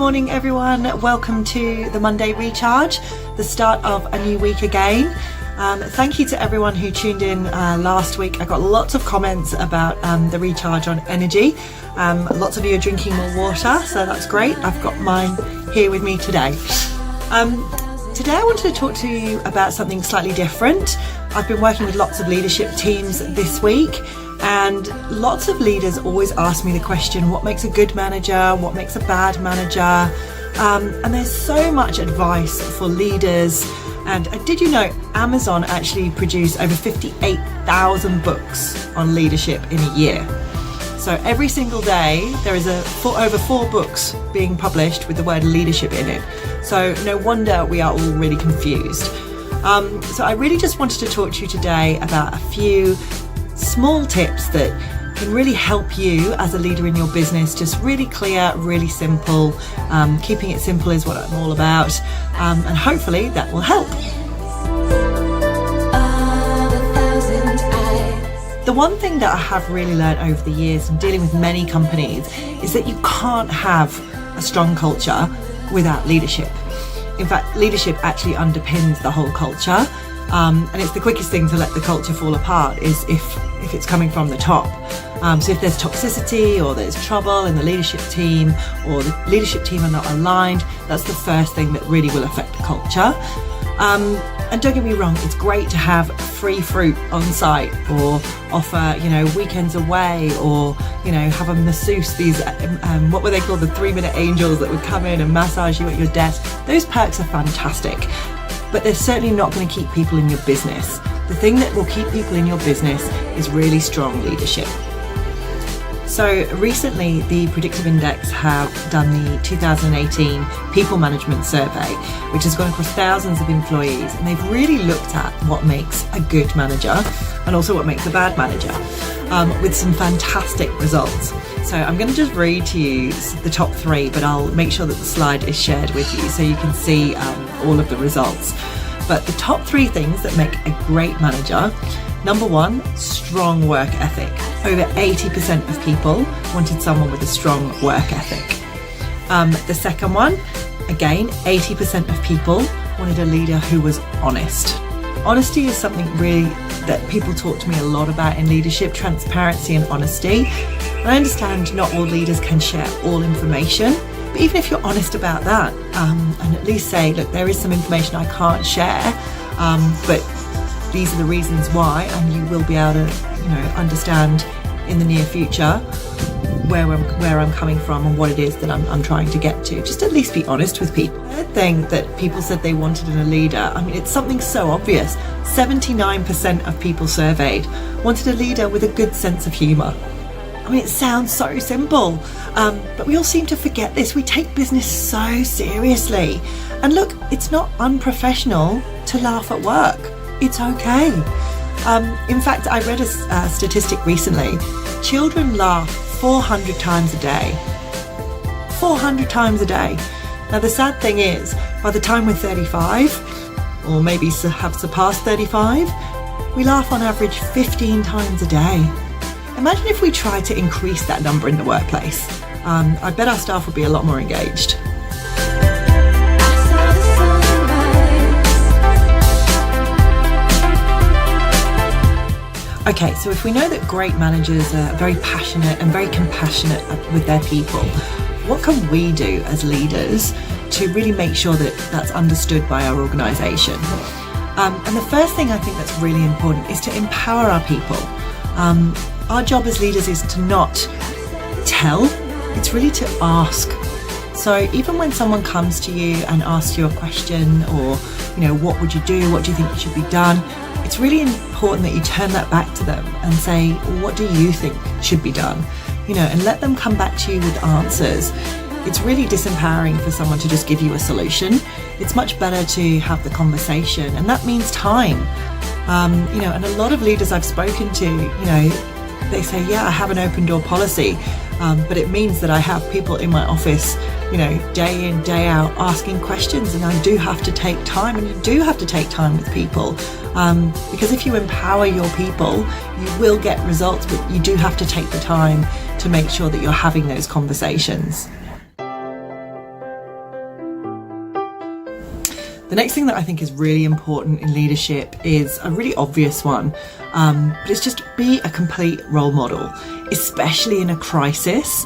morning everyone, welcome to the Monday Recharge, the start of a new week again. Thank you to everyone who tuned in last week. I got lots of comments about the recharge on energy. Lots of you are drinking more water, so that's great. I've got mine here with me today. Today I wanted to talk to you about something slightly different. I've been working with lots of leadership teams this week, and lots of leaders always ask me the question, what makes a good manager? What makes a bad manager? And there's so much advice for leaders. And did you know Amazon actually produced over 58,000 books on leadership in a year? So every single day there is over 4 books being published with the word leadership in it. So no wonder we are all really confused. So I really just wanted to talk to you today about a few small tips that can really help you as a leader in your business. Just really clear, really simple. Keeping it simple is what I'm all about, and hopefully that will help. The one thing that I have really learned over the years in dealing with many companies is that you can't have a strong culture without leadership. In fact, leadership actually underpins the whole culture. And it's the quickest thing to let the culture fall apart is if it's coming from the top. So if there's toxicity or there's trouble in the leadership team, or the leadership team are not aligned, that's the first thing that really will affect the culture. And don't get me wrong, it's great to have free fruit on site, or offer, weekends away, or, have a masseuse, these, what were they called, the 3-minute angels that would come in and massage you at your desk. Those perks are fantastic. But they're certainly not going to keep people in your business. The thing that will keep people in your business is really strong leadership. So recently, the Predictive Index have done the 2018 People Management Survey, which has gone across thousands of employees, and they've really looked at what makes a good manager and also what makes a bad manager, with some fantastic results. So I'm going to just read to you the top 3, but I'll make sure that the slide is shared with you so you can see all of the results. But the top 3 things that make a great manager: number 1, strong work ethic. Over 80% of people wanted someone with a strong work ethic. The second one, again, 80% of people wanted a leader who was honest. Honesty is something really that people talk to me a lot about in leadership: transparency and honesty. And I understand not all leaders can share all information, but even if you're honest about that, and at least say, look, there is some information I can't share, but these are the reasons why, and you will be able to, understand in the near future where I'm coming from and what it is that I'm trying to get to. Just at least be honest with people. The third thing that people said they wanted in a leader, it's something so obvious. 79% of people surveyed wanted a leader with a good sense of humour. It sounds so simple, but we all seem to forget this. We take business so seriously. And look, it's not unprofessional to laugh at work. It's okay. In fact, I read a statistic recently. Children laugh 400 times a day. 400 times a day. Now, the sad thing is, by the time we're 35, or maybe have surpassed 35, we laugh on average 15 times a day. Imagine if we tried to increase that number in the workplace. I bet our staff would be a lot more engaged. Okay, so if we know that great managers are very passionate and very compassionate with their people, what can we do as leaders to really make sure that that's understood by our organisation? And the first thing I think that's really important is to empower our people. Our job as leaders is to not tell, it's really to ask. So even when someone comes to you and asks you a question, or, what would you do? What do you think should be done? It's really important that you turn that back to them and say, what do you think should be done? And let them come back to you with answers. It's really disempowering for someone to just give you a solution. It's much better to have the conversation, and that means time. And a lot of leaders I've spoken to, they say, yeah, I have an open door policy, but it means that I have people in my office, day in, day out, asking questions, and I do have to take time, and you do have to take time with people, because if you empower your people, you will get results, but you do have to take the time to make sure that you're having those conversations. The next thing that I think is really important in leadership is a really obvious one, but it's just be a complete role model, especially in a crisis.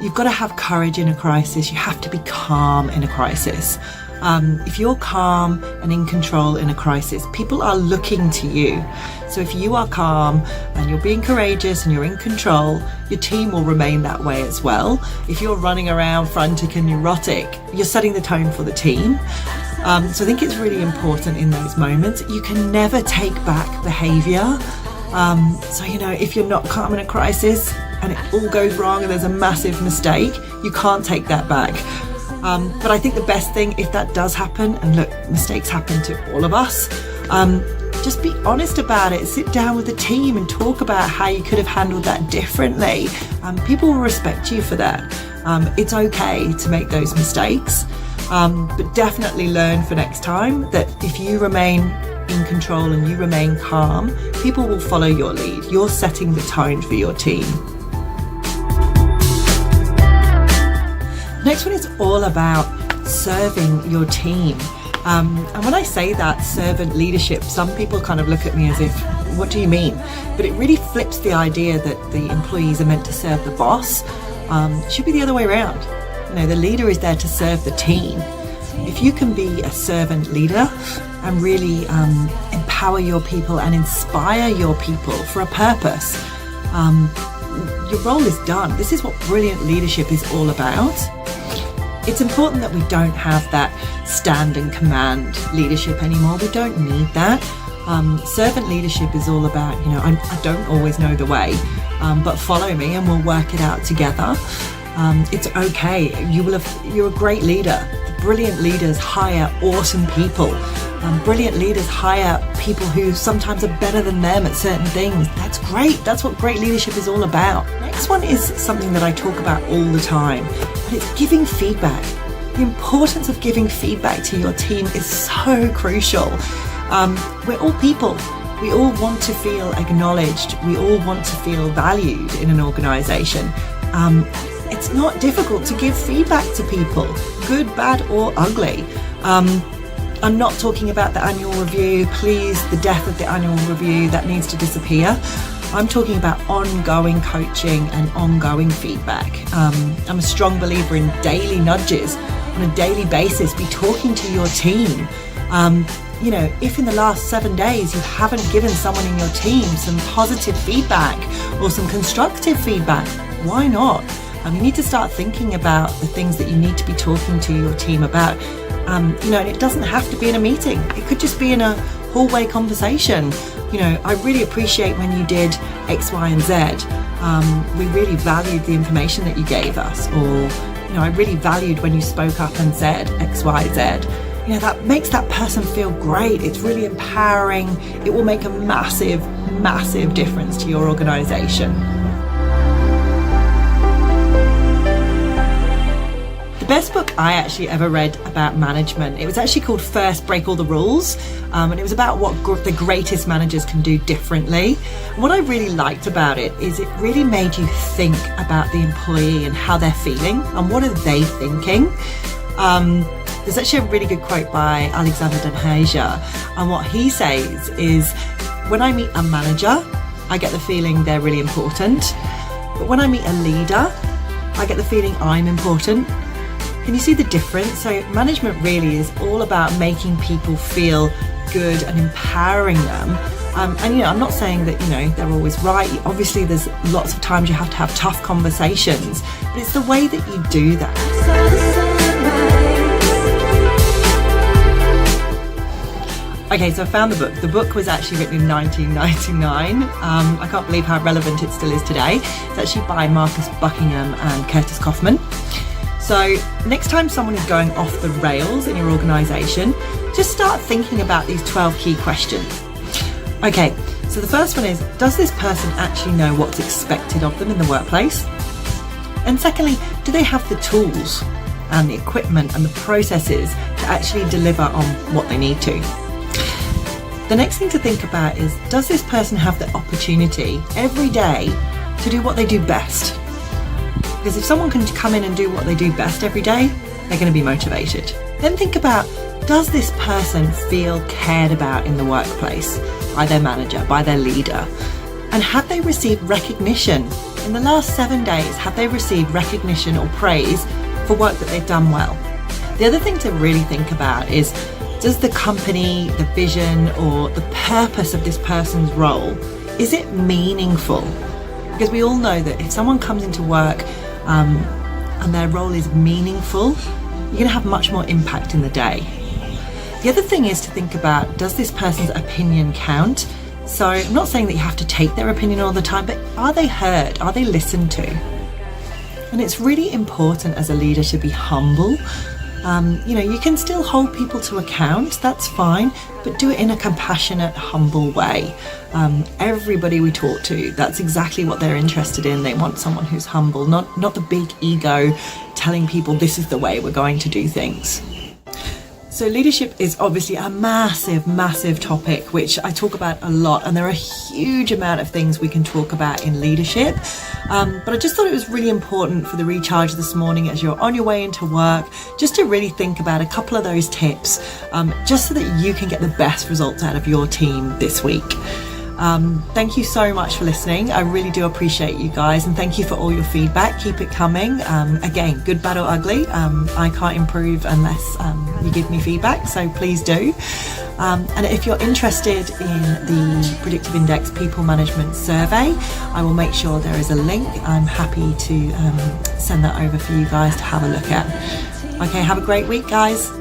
You've got to have courage in a crisis. You have to be calm in a crisis. If you're calm and in control in a crisis, people are looking to you. So if you are calm and you're being courageous and you're in control, your team will remain that way as well. If you're running around frantic and neurotic, you're setting the tone for the team. So I think it's really important in those moments. You can never take back behaviour. So, if you're not calm in a crisis and it all goes wrong and there's a massive mistake, you can't take that back. But I think the best thing, if that does happen, and look, mistakes happen to all of us, just be honest about it. Sit down with the team and talk about how you could have handled that differently. People will respect you for that. It's okay to make those mistakes, but definitely learn for next time that if you remain in control and you remain calm, people will follow your lead. You're setting the tone for your team. Next one is all about serving your team. And when I say that, servant leadership, some people kind of look at me as if, what do you mean? But it really flips the idea that the employees are meant to serve the boss. It should be the other way around. The leader is there to serve the team. If you can be a servant leader and really empower your people and inspire your people for a purpose, your role is done. This is what brilliant leadership is all about. It's important that we don't have that stand and command leadership anymore. We don't need that. Servant leadership is all about, I don't always know the way, but follow me and we'll work it out together. It's okay. You're a great leader. Brilliant leaders hire awesome people. Brilliant leaders hire people who sometimes are better than them at certain things. That's great. That's what great leadership is all about. Next one is something that I talk about all the time, but it's giving feedback. The importance of giving feedback to your team is so crucial. We're all people. We all want to feel acknowledged. We all want to feel valued in an organisation. It's not difficult to give feedback to people, good, bad or ugly. I'm not talking about the annual review, please, the death of the annual review, that needs to disappear. I'm talking about ongoing coaching and ongoing feedback. I'm a strong believer in daily nudges. On a daily basis, be talking to your team. If in the last 7 days you haven't given someone in your team some positive feedback or some constructive feedback, why not? You need to start thinking about the things that you need to be talking to your team about. And it doesn't have to be in a meeting. It could just be in a hallway conversation. I really appreciate when you did X, Y, and Z. We really valued the information that you gave us. Or, I really valued when you spoke up and said X, Y, Z. That makes that person feel great. It's really empowering. It will make a massive, massive difference to your organisation. The best book I actually ever read about management, it was actually called First Break All the Rules, and it was about what the greatest managers can do differently. And what I really liked about it is it really made you think about the employee and how they're feeling and what are they thinking. There's actually a really good quote by Alexander Den Hager, and what he says is, when I meet a manager, I get the feeling they're really important, but when I meet a leader, I get the feeling I'm important. Can you see the difference? So management really is all about making people feel good and empowering them. And I'm not saying that, they're always right. Obviously, there's lots of times you have to have tough conversations, but it's the way that you do that. Okay, so I found the book. The book was actually written in 1999. I can't believe how relevant it still is today. It's actually by Marcus Buckingham and Curtis Kaufman. So next time someone is going off the rails in your organisation, just start thinking about these 12 key questions. Okay, so the first one is, does this person actually know what's expected of them in the workplace? And secondly, do they have the tools and the equipment and the processes to actually deliver on what they need to? The next thing to think about is, does this person have the opportunity every day to do what they do best? Because if someone can come in and do what they do best every day, they're going to be motivated. Then think about, does this person feel cared about in the workplace by their manager, by their leader? And have they received recognition? In the last 7 days, have they received recognition or praise for work that they've done well? The other thing to really think about is, does the company, the vision, or the purpose of this person's role, is it meaningful? Because we all know that if someone comes into work and their role is meaningful, you're going to have much more impact in the day. The other thing is to think about, does this person's opinion count? So I'm not saying that you have to take their opinion all the time, but are they heard? Are they listened to? And it's really important as a leader to be humble. You can still hold people to account, that's fine, but do it in a compassionate, humble way. Everybody we talk to, that's exactly what they're interested in. They want someone who's humble, not the big ego telling people this is the way we're going to do things. So leadership is obviously a massive, massive topic, which I talk about a lot, and there are a huge amount of things we can talk about in leadership. But I just thought it was really important for the recharge this morning as you're on your way into work, just to really think about a couple of those tips, just so that you can get the best results out of your team this week. Thank you so much for listening. I really do appreciate you guys, and thank you for all your feedback. Keep it coming. Again, good, bad or ugly. I can't improve unless you give me feedback, so please do. And if you're interested in the Predictive Index People Management Survey, I will make sure there is a link. I'm happy to send that over for you guys to have a look at. Okay, have a great week, guys.